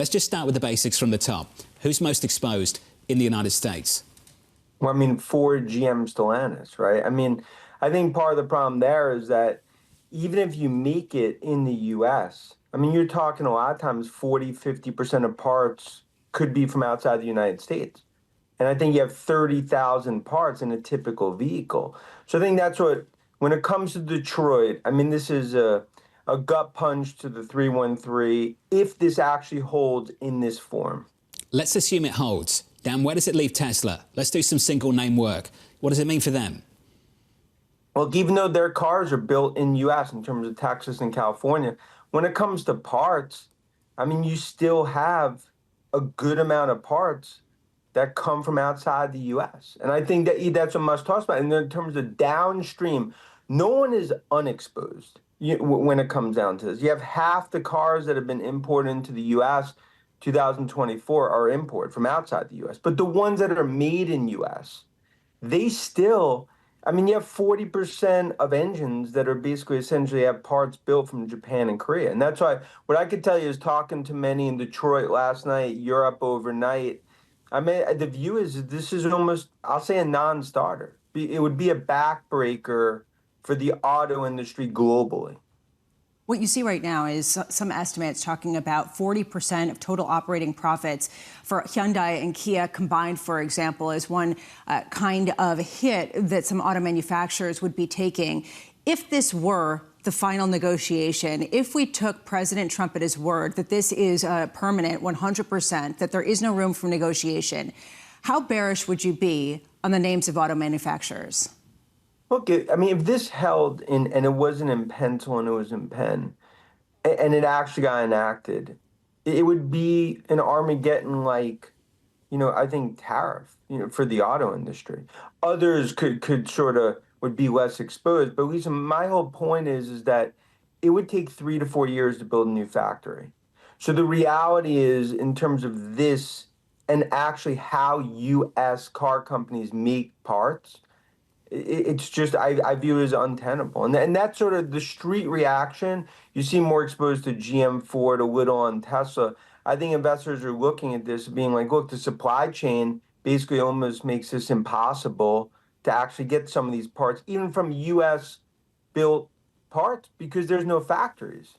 let's just start with the basics from the top. Who's most exposed in the United States? Well, I mean, Ford, GM, Stellantis, right? I mean, I think part of the problem there is that even if you make it in the US, I mean, you're talking a lot of times 40, 50% of parts could be from outside the United States. And I think you have 30,000 parts in a typical vehicle. So I think that's what, when it comes to Detroit, I mean, this is a gut punch to the 313 if this actually holds in this form. Let's assume it holds. Dan, where does it leave Tesla? Let's do some single name work. What does it mean for them? Well, even though their cars are built in US in terms of Texas and California, when it comes to parts, I mean, you still have a good amount of parts that come from outside the US. And I think that that's a must talk about. And in terms of downstream, no one is unexposed when it comes down to this. You have half the cars that have been imported into the US 2024 are imported from outside the US. But the ones that are made in US, they still, I mean, you have 40% of engines that are basically essentially have parts built from Japan and Korea. And that's why what I could tell you is talking to many in Detroit last night, Europe overnight, I mean, the view is this is almost, I'll say, a non-starter. It would be a backbreaker for the auto industry globally. What you see right now is some estimates talking about 40% of total operating profits for Hyundai and Kia combined, for example, as one kind of hit that some auto manufacturers would be taking. If this were the final negotiation, if we took President Trump at his word that this is permanent 100%, that there is no room for negotiation, how bearish would you be on the names of auto manufacturers? Look, I mean, if this held in, and it wasn't in pencil and it was in pen, and it actually got enacted, it would be an Armageddon like, I think tariff, for the auto industry. Others could sort of would be less exposed. But Lisa, my whole point is that it would take 3 to 4 years to build a new factory. So the reality is, in terms of this and actually how U.S. car companies make parts, it's just, I view it as untenable. And that's sort of the street reaction. You seem more exposed to GM, Ford, a little on Tesla. I think investors are looking at this being like, look, the supply chain basically almost makes this impossible to actually get some of these parts, even from U.S. built parts, because there's no factories.